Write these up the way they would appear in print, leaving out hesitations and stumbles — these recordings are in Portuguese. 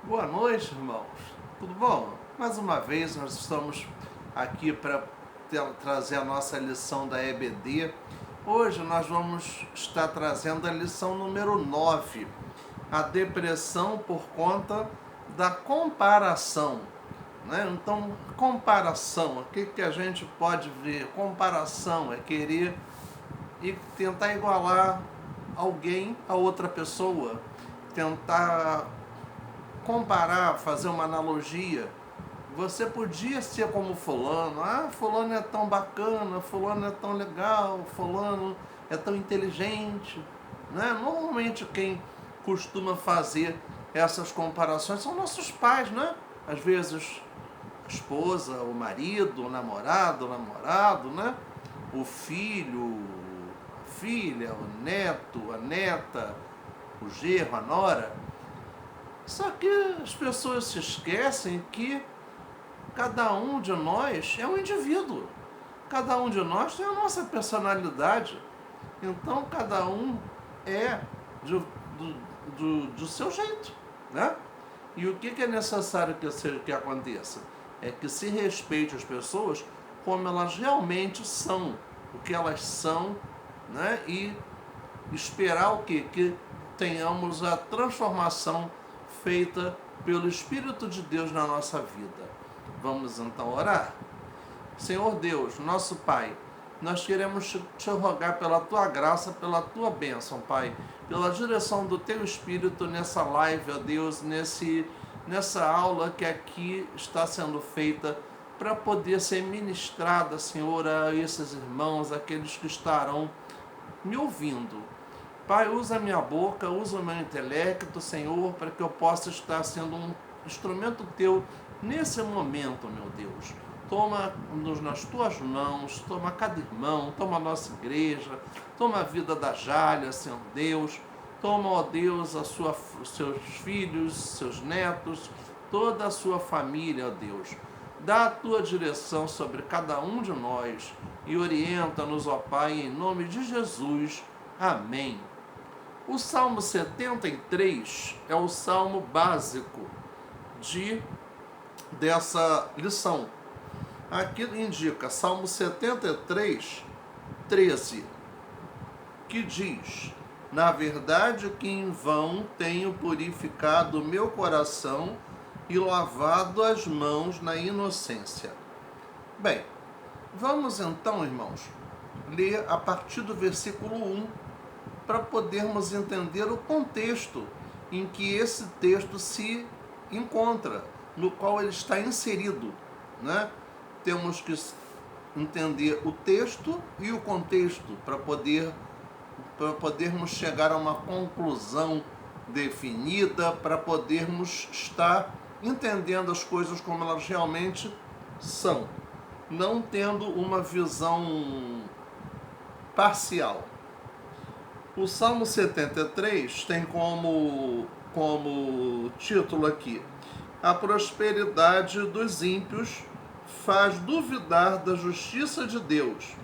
Boa noite, irmãos. Tudo bom? Mais uma vez nós estamos aqui para trazer a nossa lição da EBD. Hoje nós vamos estar trazendo a lição número 9, a depressão por conta da comparação. Então, comparação, o que a gente pode ver? Comparação é querer e tentar igualar alguém a outra pessoa, tentar comparar, fazer uma analogia. Você podia ser como fulano. Fulano é tão bacana, fulano é tão legal, fulano é tão inteligente, né? Normalmente quem costuma fazer essas comparações são nossos pais, né? Às vezes a esposa, o marido, o namorado, né? O filho, a filha, o neto, a neta, o genro, a nora. Só que as pessoas se esquecem que cada um de nós é um indivíduo. Cada um de nós tem a nossa personalidade. Então, cada um é do seu jeito, né? E o que é necessário que aconteça? É que se respeite as pessoas como elas realmente são, o que elas são, né? E esperar o quê? Que tenhamos a transformação feita pelo Espírito de Deus na nossa vida. Vamos então orar? Senhor Deus, nosso Pai, nós queremos te rogar pela Tua graça, pela Tua bênção, Pai, pela direção do Teu Espírito nessa live, ó Deus, nessa aula que aqui está sendo feita para poder ser ministrada, Senhor, a esses irmãos, aqueles que estarão me ouvindo. Pai, usa a minha boca, usa o meu intelecto, Senhor, para que eu possa estar sendo um instrumento Teu nesse momento, meu Deus. Toma-nos nas Tuas mãos, toma cada irmão, toma a nossa igreja, toma a vida da Jália, Senhor Deus. Toma, ó Deus, os seus filhos, seus netos, toda a sua família, ó Deus. Dá a Tua direção sobre cada um de nós e orienta-nos, ó Pai, em nome de Jesus. Amém. O Salmo 73 é o salmo básico dessa lição. Aqui indica Salmo 73, 13, que diz: na verdade que em vão tenho purificado o meu coração e lavado as mãos na inocência. Bem, vamos então, irmãos, ler a partir do versículo 1, para podermos entender o contexto em que esse texto se encontra, no qual ele está inserido, né? Temos que entender o texto e o contexto para podermos chegar a uma conclusão definida, para podermos estar entendendo as coisas como elas realmente são, não tendo uma visão parcial. O Salmo 73 tem como título aqui: a prosperidade dos ímpios faz duvidar da justiça de Deus,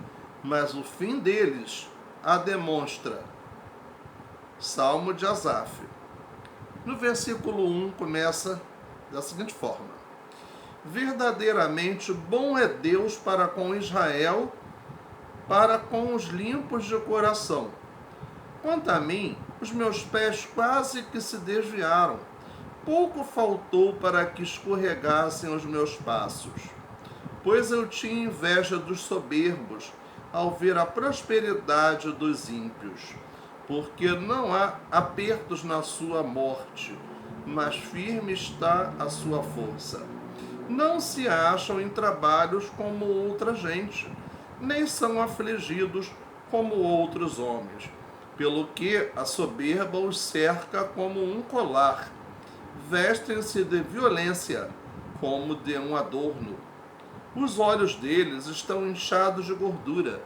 mas o fim deles a demonstra. Salmo de Asaf. No versículo 1 começa da seguinte forma: verdadeiramente bom é Deus para com Israel, para com os limpos de coração. Quanto a mim, os meus pés quase que se desviaram. Pouco faltou para que escorregassem os meus passos. Pois eu tinha inveja dos soberbos ao ver a prosperidade dos ímpios. Porque não há apertos na sua morte, mas firme está a sua força. Não se acham em trabalhos como outra gente, nem são afligidos como outros homens. Pelo que a soberba os cerca como um colar. Vestem-se de violência, como de um adorno. Os olhos deles estão inchados de gordura.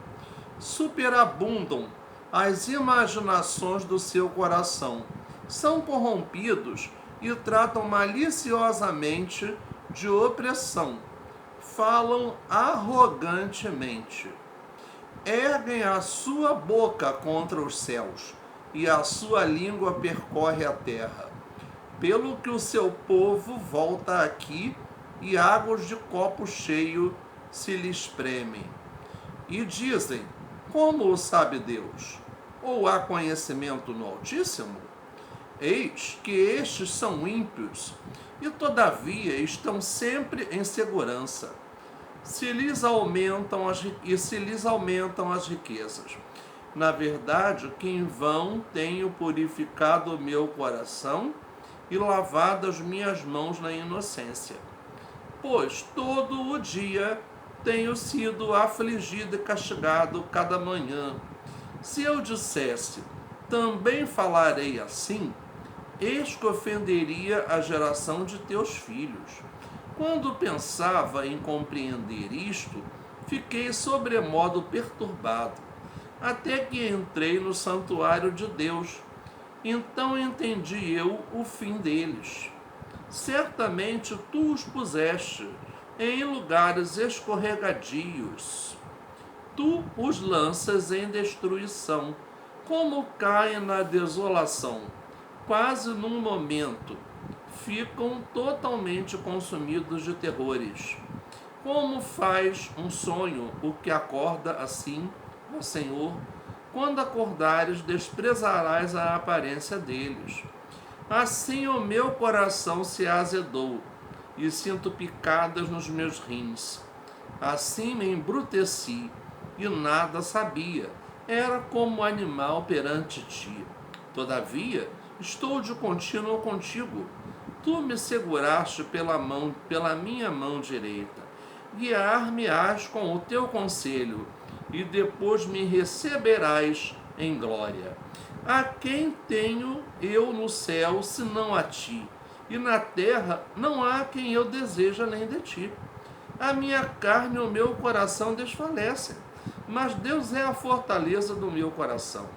Superabundam as imaginações do seu coração. São corrompidos e tratam maliciosamente de opressão. Falam arrogantemente. Erguem a sua boca contra os céus, e a sua língua percorre a terra. pelo que o seu povo volta aqui e águas de copo cheio se lhe espremem. E dizem: como o sabe Deus? Ou há conhecimento no Altíssimo? Eis que estes são ímpios, e todavia estão sempre em segurança, se lhes aumentam as riquezas. Na verdade, que em vão tenho purificado o meu coração e lavado as minhas mãos na inocência. Pois todo o dia tenho sido afligido e castigado cada manhã. Se eu dissesse: também falarei assim, eis que ofenderia a geração de teus filhos. Quando pensava em compreender isto, fiquei sobremodo perturbado, até que entrei no santuário de Deus. Então entendi eu o fim deles. Certamente tu os puseste em lugares escorregadios. Tu os lanças em destruição, como caem na desolação. Quase num momento, ficam totalmente consumidos de terrores. Como faz um sonho o que acorda assim, ó Senhor? Quando acordares, desprezarás a aparência deles. Assim o meu coração se azedou, e sinto picadas nos meus rins. Assim me embruteci, e nada sabia. Era como animal perante ti. Todavia, estou de contínuo contigo. Tu me seguraste pela minha mão direita. Guiar-me-ás com o teu conselho, e depois me receberás em glória. A quem tenho eu no céu, senão a ti? E na terra não há quem eu deseja nem de ti. A minha carne e o meu coração desfalecem, mas Deus é a fortaleza do meu coração,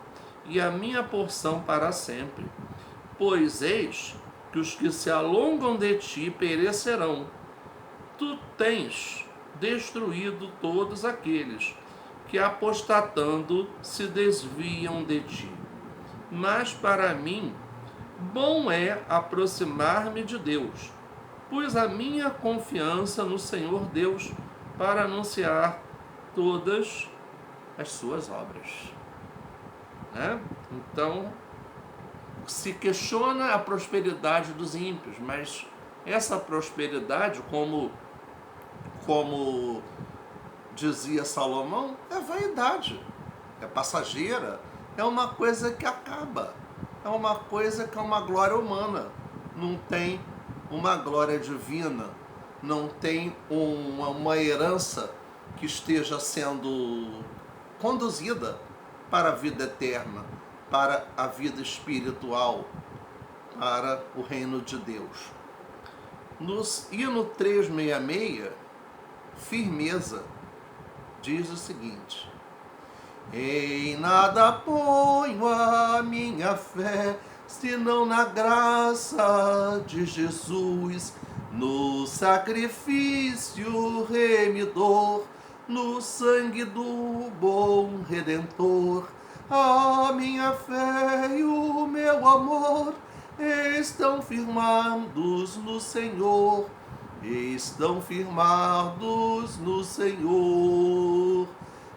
e a minha porção para sempre. Pois eis que os que se alongam de ti perecerão. Tu tens destruído todos aqueles que, apostatando, se desviam de ti. Mas para mim, bom é aproximar-me de Deus. Pus a minha confiança no Senhor Deus para anunciar todas as suas obras. Né? Então, se questiona a prosperidade dos ímpios, mas essa prosperidade, como dizia Salomão, é vaidade, é passageira, é uma coisa que acaba, é uma coisa que é uma glória humana, não tem uma glória divina, não tem uma herança que esteja sendo conduzida para a vida eterna, para a vida espiritual, para o reino de Deus. Nos hino 366, firmeza, diz o seguinte: em nada ponho a minha fé, senão na graça de Jesus, no sacrifício remidor, no sangue do bom Redentor. A minha fé e o meu amor estão firmados no Senhor, estão firmados no Senhor.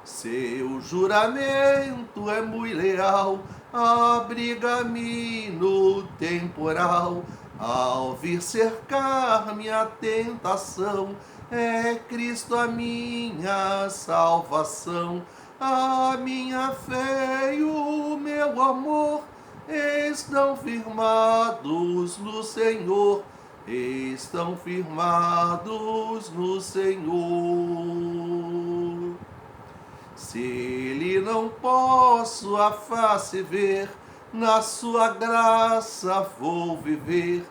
Seu juramento é muito leal, abriga-me no temporal. Ao vir cercar-me a tentação, é Cristo a minha salvação. A minha fé e o meu amor estão firmados no Senhor, estão firmados no Senhor. Se Ele não posso a face ver, na sua graça vou viver,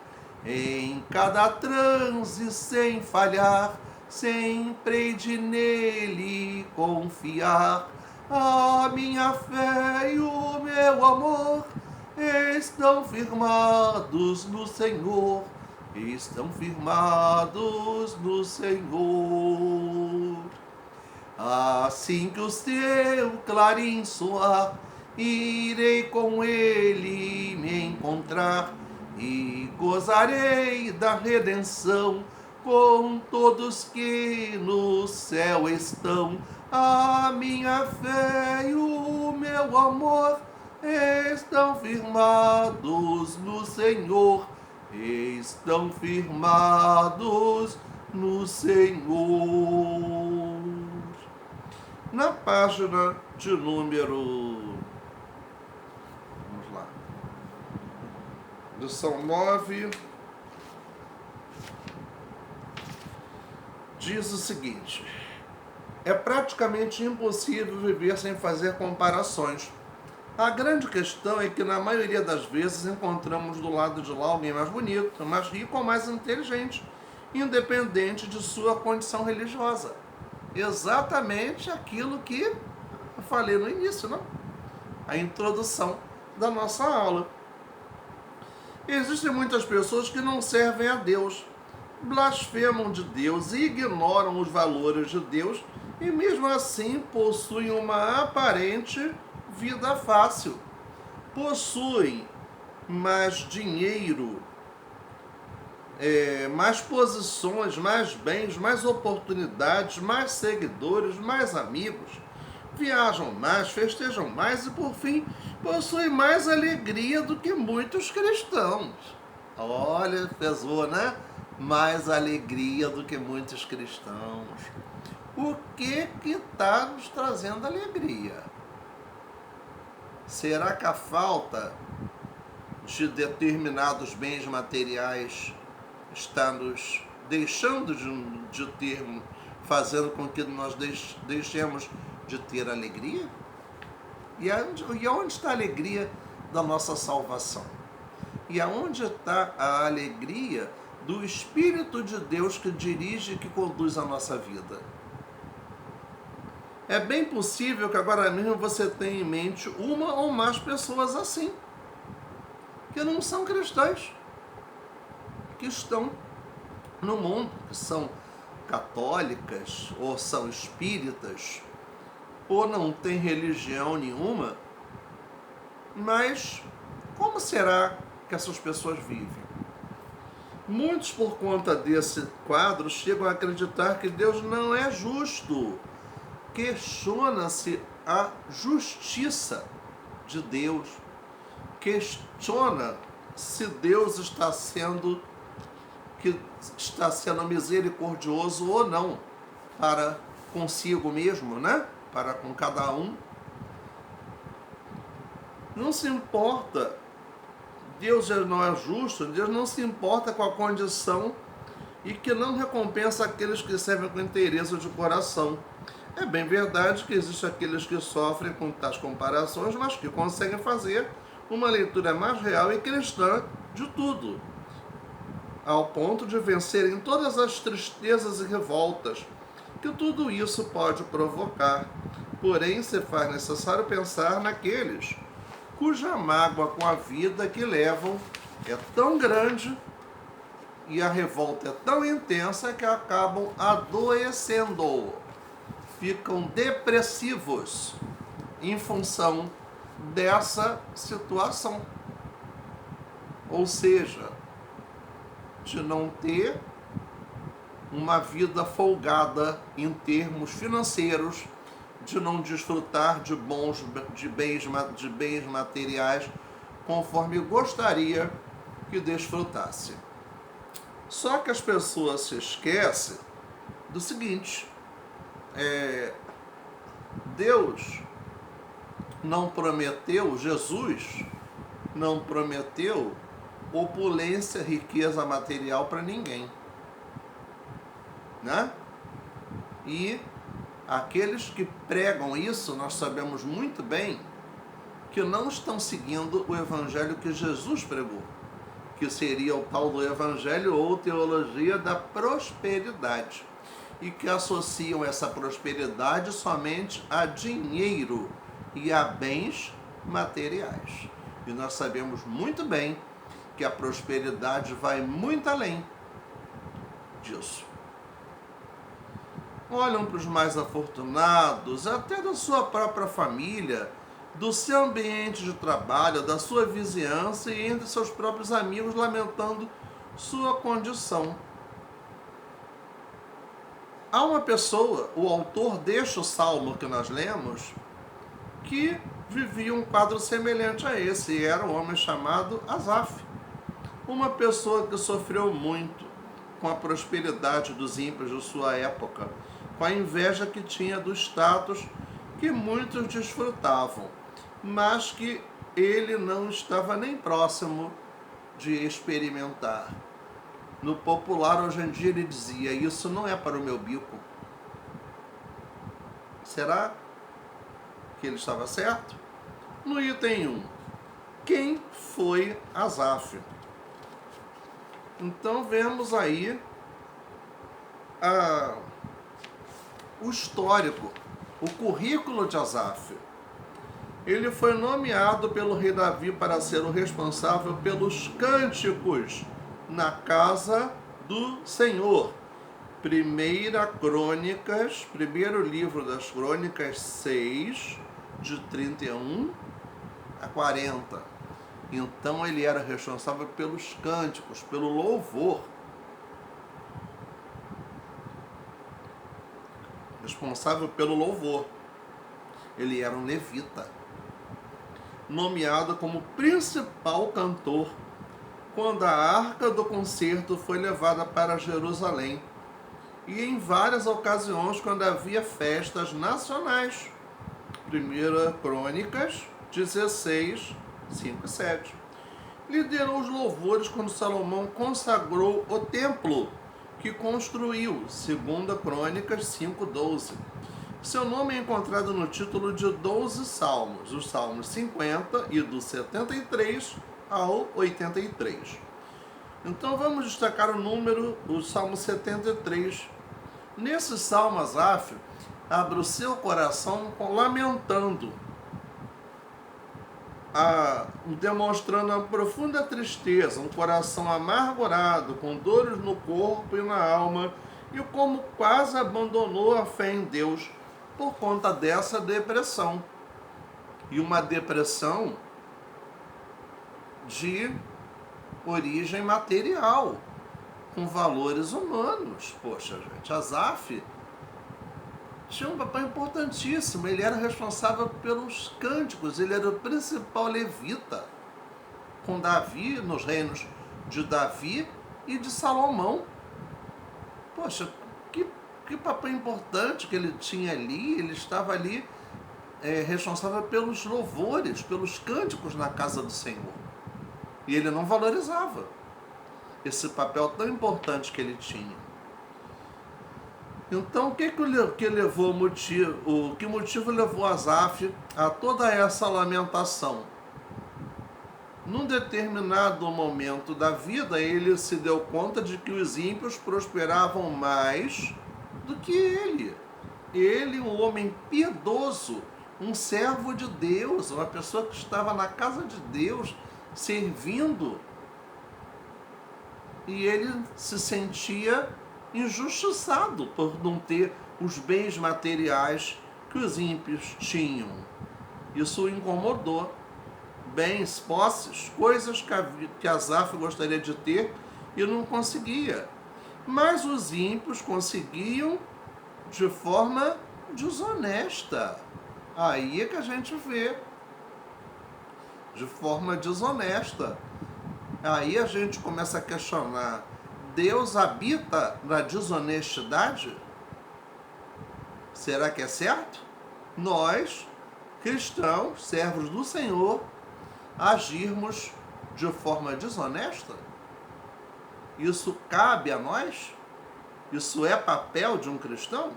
em cada transe sem falhar, sempre de nele confiar. A minha fé e o meu amor estão firmados no Senhor, estão firmados no Senhor. Assim que o seu clarim soar, irei com ele me encontrar, e gozarei da redenção com todos que no céu estão. A minha fé e o meu amor estão firmados no Senhor, estão firmados no Senhor. Na página de número, vamos lá, lição 9, diz o seguinte: é praticamente impossível viver sem fazer comparações. A grande questão é que na maioria das vezes encontramos do lado de lá alguém mais bonito, mais rico ou mais inteligente, independente de sua condição religiosa. Exatamente aquilo que eu falei no início, não? A introdução da nossa aula. Existem muitas pessoas que não servem a Deus, blasfemam de Deus, ignoram os valores de Deus e mesmo assim possuem uma aparente vida fácil. Possuem mais dinheiro, mais posições, mais bens, mais oportunidades, mais seguidores, mais amigos. Viajam mais, festejam mais e, por fim, possuem mais alegria do que muitos cristãos. Olha, pesou, né? Mais alegria do que muitos cristãos. O que está nos trazendo alegria? Será que a falta de determinados bens materiais está nos deixando de ter, fazendo com que nós deixemos de ter alegria? E onde está a alegria da nossa salvação? E aonde está a alegria do Espírito de Deus que dirige e que conduz a nossa vida? É bem possível que agora mesmo você tenha em mente uma ou mais pessoas assim, que não são cristãs, que estão no mundo, que são católicas, ou são espíritas, ou não têm religião nenhuma, mas como será que essas pessoas vivem? Muitos, por conta desse quadro, chegam a acreditar que Deus não é justo. Questiona-se a justiça de Deus. Questiona se Deus está sendo misericordioso ou não para consigo mesmo, né? Para com cada um. Não se importa. Deus não é justo, Deus não se importa com a condição e que não recompensa aqueles que servem com interesse de coração. É bem verdade que existem aqueles que sofrem com tais comparações, mas que conseguem fazer uma leitura mais real e cristã de tudo, ao ponto de vencerem todas as tristezas e revoltas que tudo isso pode provocar. Porém, se faz necessário pensar naqueles cuja mágoa com a vida que levam é tão grande e a revolta é tão intensa que acabam adoecendo, ficam depressivos em função dessa situação. Ou seja, de não ter uma vida folgada em termos financeiros, de não desfrutar de bens materiais conforme gostaria que desfrutasse. Só que as pessoas se esquecem do seguinte: Deus não prometeu, Jesus não prometeu opulência, riqueza material para ninguém, né? E aqueles que pregam isso, nós sabemos muito bem que não estão seguindo o evangelho que Jesus pregou, que seria o tal do evangelho ou teologia da prosperidade, e que associam essa prosperidade somente a dinheiro e a bens materiais. E nós sabemos muito bem que a prosperidade vai muito além disso. Olham para os mais afortunados, até da sua própria família, do seu ambiente de trabalho, da sua vizinhança e entre seus próprios amigos, lamentando sua condição. Há uma pessoa, o autor deste salmo que nós lemos, que vivia um quadro semelhante a esse, e era um homem chamado Asaf. Uma pessoa que sofreu muito com a prosperidade dos ímpios de sua época, com a inveja que tinha do status que muitos desfrutavam, mas que ele não estava nem próximo de experimentar. No popular, hoje em dia, ele dizia: isso não é para o meu bico. Será que ele estava certo? No item 1, quem foi Asaf? Então vemos aí o histórico, o currículo de Asaf. Ele foi nomeado pelo rei Davi para ser o responsável pelos cânticos na casa do Senhor. Primeiro livro das Crônicas 6, de 31 a 40. Então ele era responsável pelos cânticos, pelo louvor. Responsável pelo louvor. Ele era um levita, nomeado como principal cantor quando a arca do concerto foi levada para Jerusalém e em várias ocasiões quando havia festas nacionais. 1 Crônicas 16, 5 e 7. Liderou os louvores quando Salomão consagrou o templo que construiu, 2 Crônicas 5:12. Seu nome é encontrado no título de 12 salmos, os salmos 50 e do 73 ao 83. Então vamos destacar o salmo 73. Nesse salmo, Asaf abre o seu coração lamentando, demonstrando uma profunda tristeza, um coração amargurado, com dores no corpo e na alma, e como quase abandonou a fé em Deus por conta dessa depressão. E uma depressão de origem material, com valores humanos. Poxa, gente, Asaf tinha um papel importantíssimo. Ele era responsável pelos cânticos, ele era o principal levita com Davi, nos reinos de Davi e de Salomão. Poxa, que papel importante que ele tinha ali. Ele estava ali responsável pelos louvores, pelos cânticos na casa do Senhor. E ele não valorizava esse papel tão importante que ele tinha. Então, que motivo levou Asaf a toda essa lamentação? Num determinado momento da vida, ele se deu conta de que os ímpios prosperavam mais do que ele. Ele, um homem piedoso, um servo de Deus, uma pessoa que estava na casa de Deus, servindo, e ele se sentia injustiçado por não ter os bens materiais que os ímpios tinham. Isso o incomodou. Bens, posses, coisas que Asaf gostaria de ter e não conseguia. Mas os ímpios conseguiam de forma desonesta. Aí é que a gente vê. De forma desonesta. Aí a gente começa a questionar: Deus habita na desonestidade? Será que é certo? Nós, cristãos, servos do Senhor, agirmos de forma desonesta? Isso cabe a nós? Isso é papel de um cristão?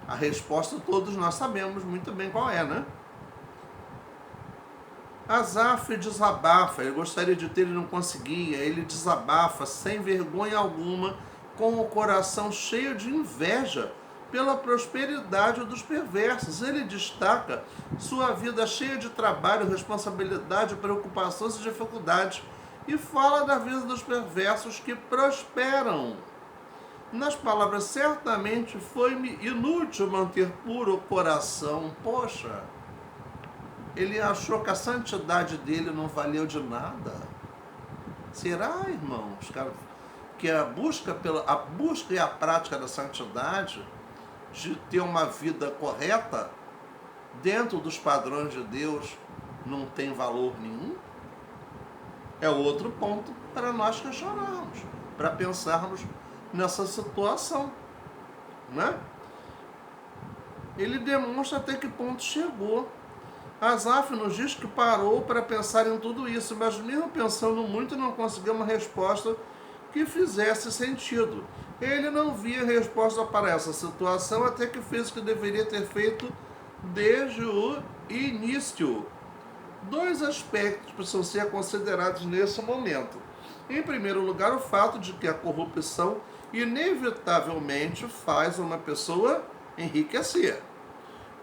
A resposta todos nós sabemos muito bem qual é, né? Asaf desabafa, ele gostaria de ter e não conseguia, ele desabafa sem vergonha alguma, com o coração cheio de inveja pela prosperidade dos perversos. Ele destaca sua vida cheia de trabalho, responsabilidade, preocupações e dificuldades, e fala da vida dos perversos que prosperam. nas palavras, certamente foi-me inútil manter puro o coração. Poxa, ele achou que a santidade dele não valeu de nada. Será, irmãos, que a busca e a prática da santidade, de ter uma vida correta dentro dos padrões de Deus, não tem valor nenhum? É outro ponto para nós questionarmos, para pensarmos nessa situação, né? Ele demonstra até que ponto chegou. Asaf nos diz que parou para pensar em tudo isso, mas mesmo pensando muito não conseguiu uma resposta que fizesse sentido. Ele não via resposta para essa situação, até que fez o que deveria ter feito desde o início. Dois aspectos precisam ser considerados nesse momento. Em primeiro lugar, o fato de que a corrupção inevitavelmente faz uma pessoa enriquecer.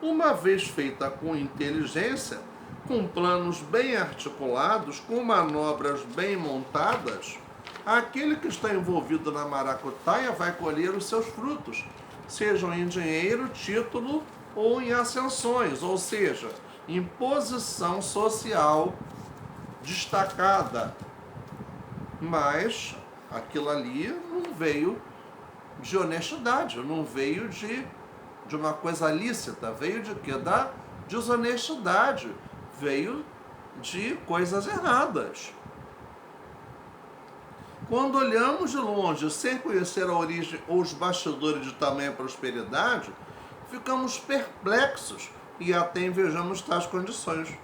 Uma vez feita com inteligência, com planos bem articulados, com manobras bem montadas, aquele que está envolvido na maracutaia vai colher os seus frutos, sejam em dinheiro, título ou em ascensões, ou seja, em posição social destacada. Mas aquilo ali não veio de honestidade, não veio de uma coisa lícita, veio de quê? Da desonestidade, veio de coisas erradas. Quando olhamos de longe, sem conhecer a origem ou os bastidores de tamanha prosperidade, ficamos perplexos e até invejamos tais condições.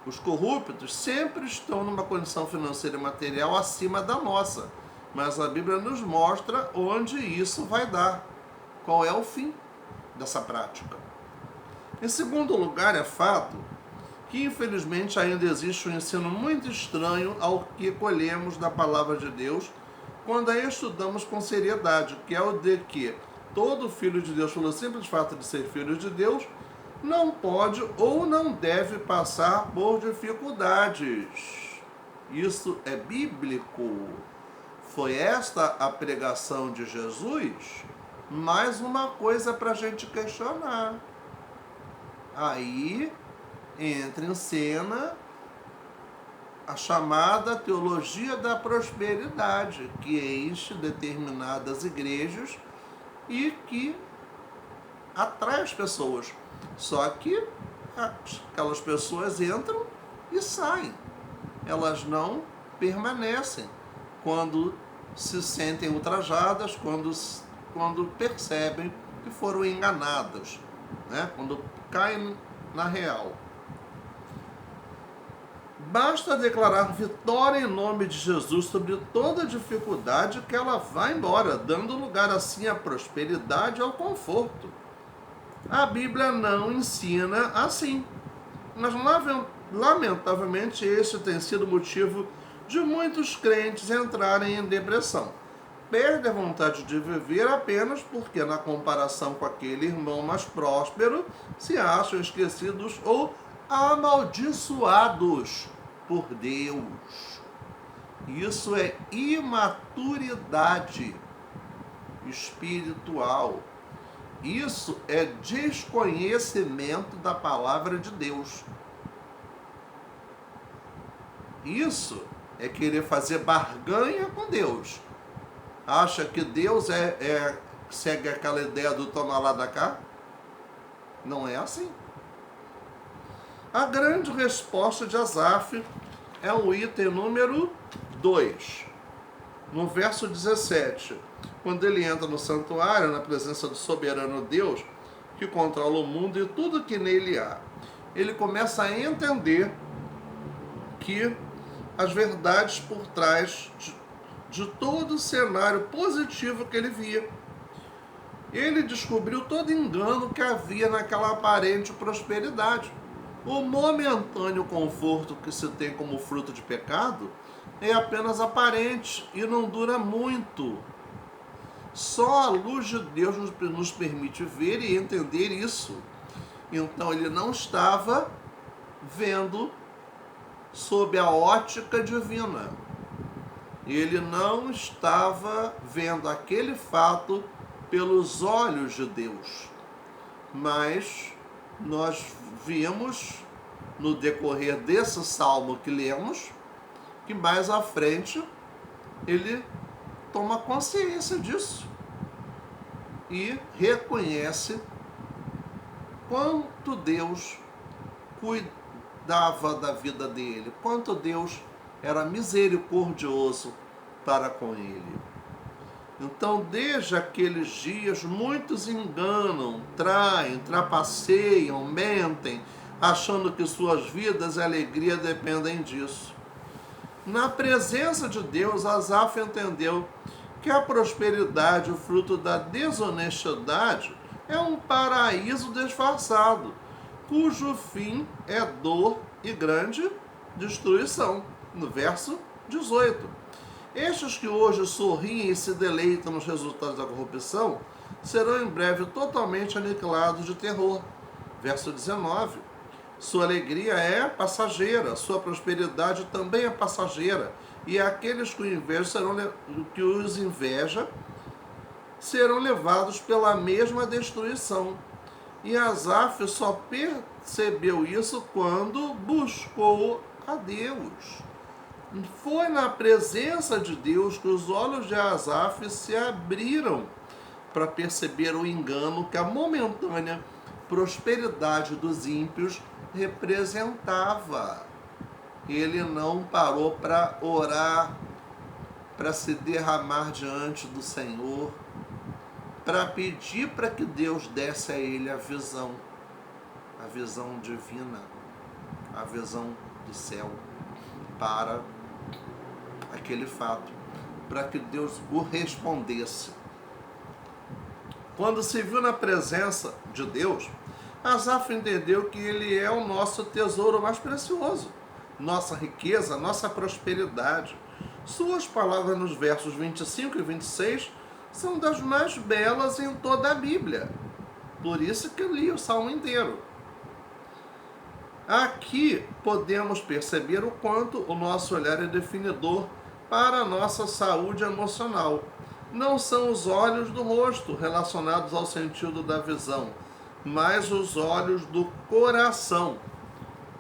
Os corruptos sempre estão numa condição financeira e material acima da nossa, mas a Bíblia nos mostra onde isso vai dar, qual é o fim dessa prática. Em segundo lugar, é fato que infelizmente ainda existe um ensino muito estranho ao que colhemos da palavra de Deus quando a estudamos com seriedade, que é o de que todo filho de Deus, pelo simples fato de ser filho de Deus, não pode ou não deve passar por dificuldades. Isso é bíblico. Foi esta a pregação de Jesus? Mais uma coisa para a gente questionar. Aí entra em cena a chamada teologia da prosperidade, que enche determinadas igrejas e que atrai as pessoas. Só que aquelas pessoas entram e saem. Elas não permanecem quando se sentem ultrajadas, quando percebem que foram enganadas, né? Quando caem na real. Basta declarar vitória em nome de Jesus sobre toda dificuldade que ela vai embora, dando lugar assim à prosperidade e ao conforto. A Bíblia não ensina assim, mas lamentavelmente esse tem sido motivo de muitos crentes entrarem em depressão. Perdem a vontade de viver apenas porque, na comparação com aquele irmão mais próspero, se acham esquecidos ou amaldiçoados por Deus. Isso é imaturidade espiritual. Isso é desconhecimento da palavra de Deus. Isso é querer fazer barganha com Deus. Acha que Deus segue aquela ideia do toma lá da cá? Não é assim. A grande resposta de Asaf é o item número 2. No verso 17, quando ele entra no santuário, na presença do soberano Deus, que controla o mundo e tudo que nele há, ele começa a entender que as verdades por trás de todo o cenário positivo que ele via. Ele descobriu todo engano que havia naquela aparente prosperidade. O momentâneo conforto que se tem como fruto de pecado é apenas aparente e não dura muito. Só a luz de Deus nos permite ver e entender isso. Então ele não estava vendo sob a ótica divina. Ele não estava vendo aquele fato pelos olhos de Deus, mas nós vimos no decorrer desse salmo que lemos que mais à frente ele toma consciência disso e reconhece quanto Deus cuidava da vida dele, quanto Deus era misericordioso para com ele. Então, desde aqueles dias, muitos enganam, traem, trapaceiam, mentem, achando que suas vidas e alegria dependem disso. Na presença de Deus, Asaf entendeu que a prosperidade, o fruto da desonestidade, é um paraíso disfarçado, cujo fim é dor e grande destruição. No verso 18. Estes que hoje sorriem e se deleitam nos resultados da corrupção serão em breve totalmente aniquilados de terror. Verso 19. Sua alegria é passageira, sua prosperidade também é passageira, e aqueles que os inveja serão levados pela mesma destruição. E Asaf só percebeu isso quando buscou a Deus. Foi na presença de Deus que os olhos de Asaf se abriram para perceber o engano que a momentânea prosperidade dos ímpios representava. Ele não parou para orar, para se derramar diante do Senhor, para pedir para que Deus desse a ele a visão divina, a visão do céu, para aquele fato, para que Deus o respondesse. Quando se viu na presença de Deus, Asaf entendeu que ele é o nosso tesouro mais precioso, nossa riqueza, nossa prosperidade. Suas palavras nos versos 25 e 26 são das mais belas em toda a Bíblia. Por isso que eu li o salmo inteiro. Aqui podemos perceber o quanto o nosso olhar é definidor para a nossa saúde emocional. Não são os olhos do rosto relacionados ao sentido da visão, mas os olhos do coração.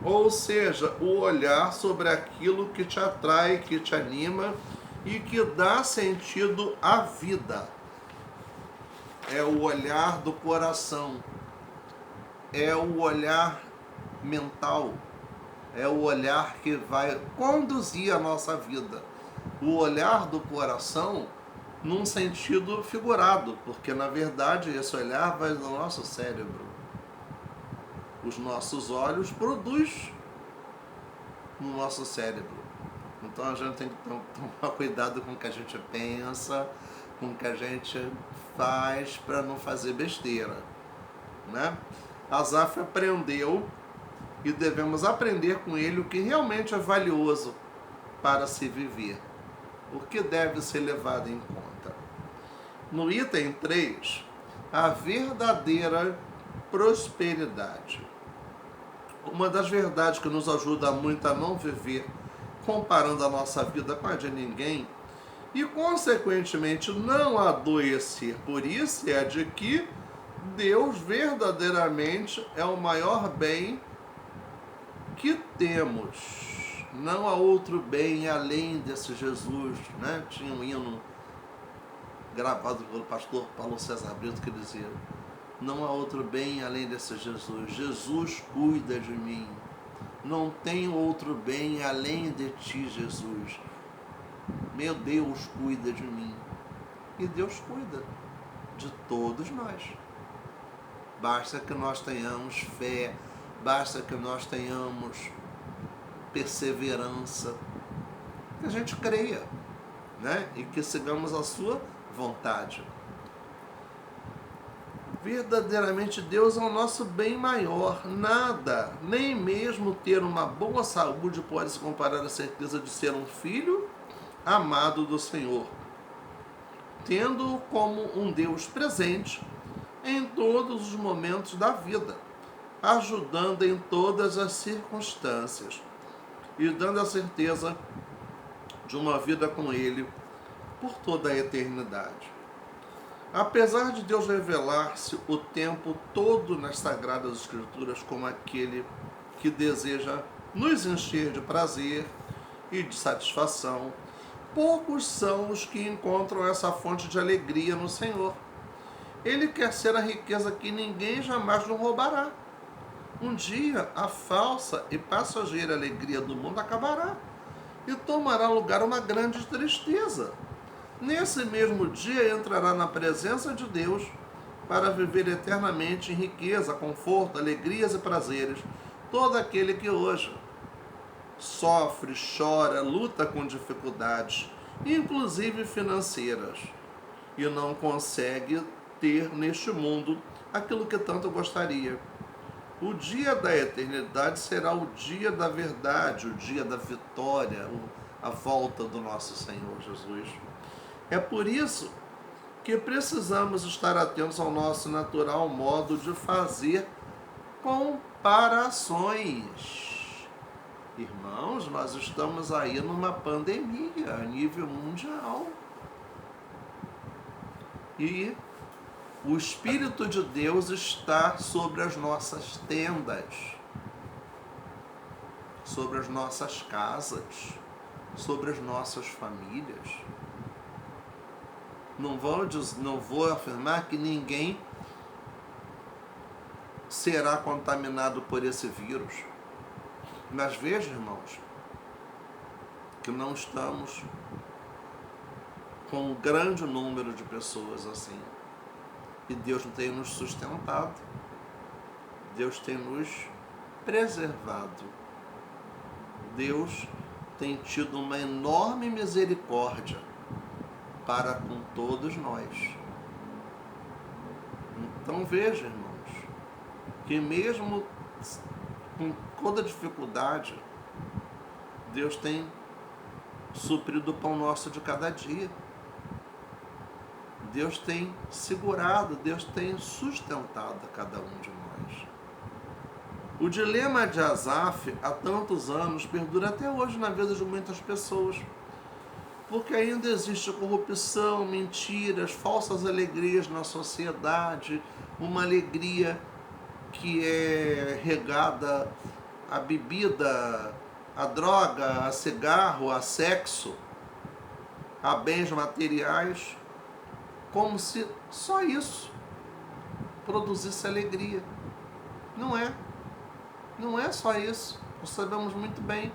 Ou seja, o olhar sobre aquilo que te atrai, que te anima e que dá sentido à vida. É o olhar do coração, é o olhar mental, é o olhar que vai conduzir a nossa vida. O olhar do coração num sentido figurado, porque na verdade esse olhar vai do nosso cérebro. Os nossos olhos produzem no nosso cérebro. Então a gente tem que tomar cuidado com o que a gente pensa, com o que a gente faz para não fazer besteira, né? Asaf aprendeu e devemos aprender com ele o que realmente é valioso para se viver, o que deve ser levado em conta. No item 3, a verdadeira prosperidade. Uma das verdades que nos ajuda muito a não viver comparando a nossa vida com a de ninguém e, consequentemente, não adoecer por isso é de que Deus verdadeiramente é o maior bem que temos. Não há outro bem além desse Jesus, né? Tinha um hino gravado pelo pastor Paulo César Brito que dizia: não há outro bem além desse Jesus. Jesus cuida de mim. Não tem outro bem além de ti, Jesus. Meu Deus cuida de mim. E Deus cuida de todos nós. Basta que nós tenhamos fé, basta que nós tenhamos perseverança, que a gente creia, né? E que sigamos a sua vontade. Verdadeiramente Deus é o nosso bem maior. Nada, nem mesmo ter uma boa saúde pode se comparar à certeza de ser um filho amado do Senhor, tendo-o como um Deus presente em todos os momentos da vida, ajudando em todas as circunstâncias e dando a certeza de uma vida com Ele por toda a eternidade. Apesar de Deus revelar-se o tempo todo nas Sagradas Escrituras como aquele que deseja nos encher de prazer e de satisfação, poucos são os que encontram essa fonte de alegria no Senhor. Ele quer ser a riqueza que ninguém jamais nos roubará. Um dia a falsa e passageira alegria do mundo acabará e tomará lugar uma grande tristeza. Nesse mesmo dia entrará na presença de Deus para viver eternamente em riqueza, conforto, alegrias e prazeres todo aquele que hoje sofre, chora, luta com dificuldades, inclusive financeiras, e não consegue ter neste mundo aquilo que tanto gostaria. O dia da eternidade será o dia da verdade, o dia da vitória, a volta do nosso Senhor Jesus. É por isso que precisamos estar atentos ao nosso natural modo de fazer comparações. Irmãos, nós estamos aí numa pandemia a nível mundial. E o Espírito de Deus está sobre as nossas tendas, sobre as nossas casas, sobre as nossas famílias. Não vou afirmar que ninguém será contaminado por esse vírus. Mas veja, irmãos, que não estamos com um grande número de pessoas assim. E Deus tem nos sustentado. Deus tem nos preservado. Deus tem tido uma enorme misericórdia para com todos nós. Então veja, irmãos, que mesmo com toda dificuldade, Deus tem suprido o pão nosso de cada dia. Deus tem segurado, Deus tem sustentado a cada um de nós. O dilema de Asaf, há tantos anos, perdura até hoje na vida de muitas pessoas. Porque ainda existe corrupção, mentiras, falsas alegrias na sociedade, uma alegria que é regada à bebida, à droga, a cigarro, a sexo, a bens materiais, como se só isso produzisse alegria. Não é. Não é só isso. Nós sabemos muito bem.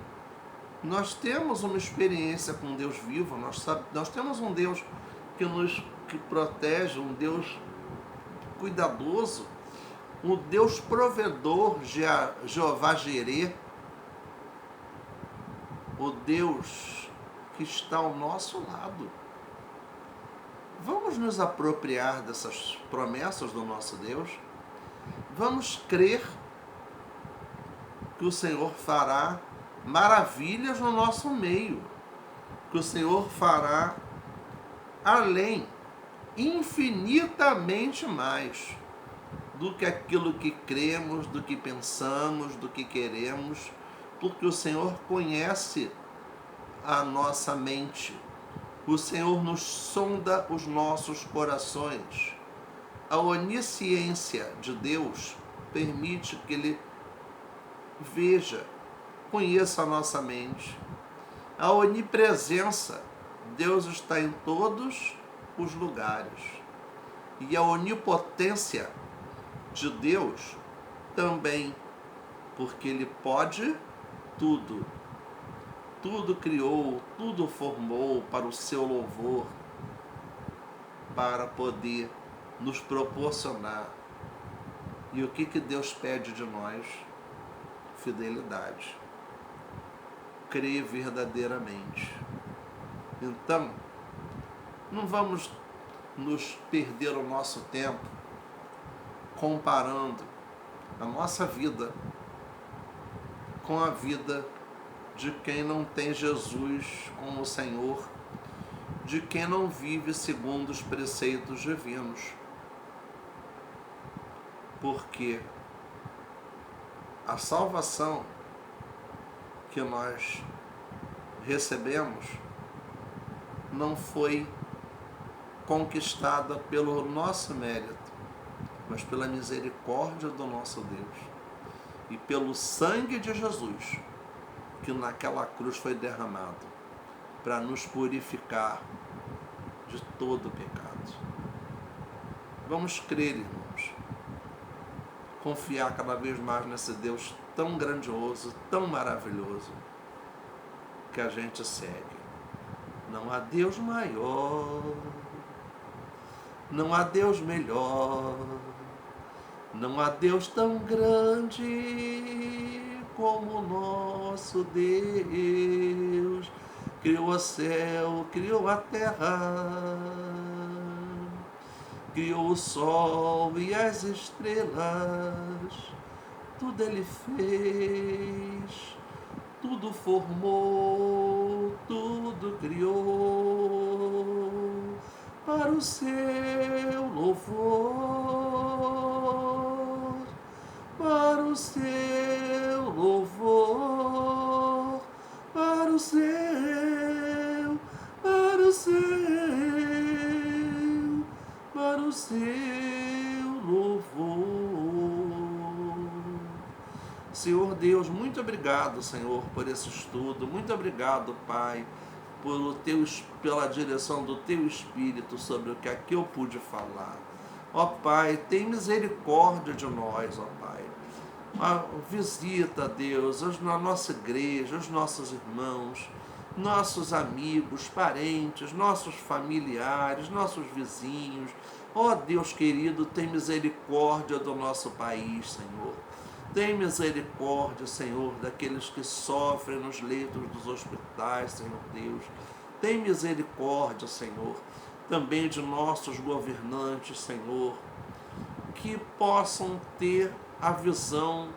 Nós temos uma experiência com Deus vivo, nós temos um Deus que protege, um Deus cuidadoso, um Deus provedor, Jeová Jireh, o Deus que está ao nosso lado. Vamos nos apropriar dessas promessas do nosso Deus? Vamos crer que o Senhor fará maravilhas no nosso meio, que o Senhor fará além, infinitamente mais do que aquilo que cremos, do que pensamos, do que queremos, porque o Senhor conhece a nossa mente, o Senhor nos sonda os nossos corações. A onisciência de Deus permite que Ele veja, conheça a nossa mente. A onipresença, Deus está em todos os lugares. E a onipotência de Deus também, porque Ele pode tudo. Tudo criou, tudo formou para o seu louvor, para poder nos proporcionar. E o que Deus pede de nós? Fidelidade. Crer verdadeiramente. Então, não vamos nos perder o nosso tempo comparando a nossa vida com a vida de quem não tem Jesus como Senhor, de quem não vive segundo os preceitos divinos. Porque a salvação que nós recebemos não foi conquistada pelo nosso mérito, mas pela misericórdia do nosso Deus e pelo sangue de Jesus, que naquela cruz foi derramado para nos purificar de todo o pecado. Vamos crer, irmãos, confiar cada vez mais nesse Deus tão grandioso, tão maravilhoso, que a gente segue. Não há Deus maior, não há Deus melhor, não há Deus tão grande como o nosso Deus. Criou o céu, criou a terra, criou o sol e as estrelas, tudo Ele fez, tudo formou, tudo criou para o seu louvor, para o seu louvor, para o seu, para o seu, para o seu louvor. Senhor Deus, muito obrigado, Senhor, por esse estudo. Muito obrigado, Pai, pela direção do Teu Espírito sobre o que aqui eu pude falar. Ó Pai, tem misericórdia de nós, ó Pai. Visita, Deus, na nossa igreja, os nossos irmãos, nossos amigos, parentes, nossos familiares, nossos vizinhos. Ó Deus querido, tem misericórdia do nosso país, Senhor. Tem misericórdia, Senhor, daqueles que sofrem nos leitos dos hospitais, Senhor Deus. Tem misericórdia, Senhor, também de nossos governantes, Senhor, que possam ter a visão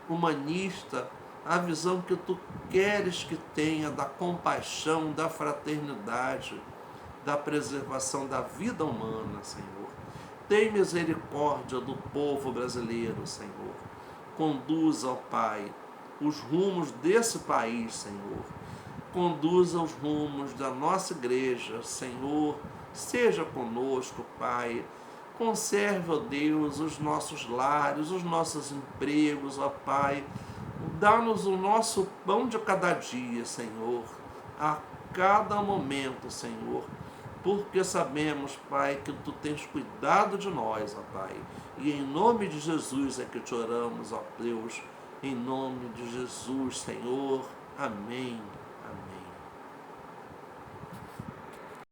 humanista, a visão que Tu queres que tenha da compaixão, da fraternidade, da preservação da vida humana, Senhor. Tem misericórdia do povo brasileiro, Senhor. Conduza, ó Pai, os rumos desse país, Senhor. Conduza os rumos da nossa igreja, Senhor. Seja conosco, Pai. Conserve, ó Deus, os nossos lares, os nossos empregos, ó Pai. Dá-nos o nosso pão de cada dia, Senhor. A cada momento, Senhor. Porque sabemos, Pai, que Tu tens cuidado de nós, ó Pai. E em nome de Jesus é que te oramos, ó Deus. Em nome de Jesus, Senhor. Amém.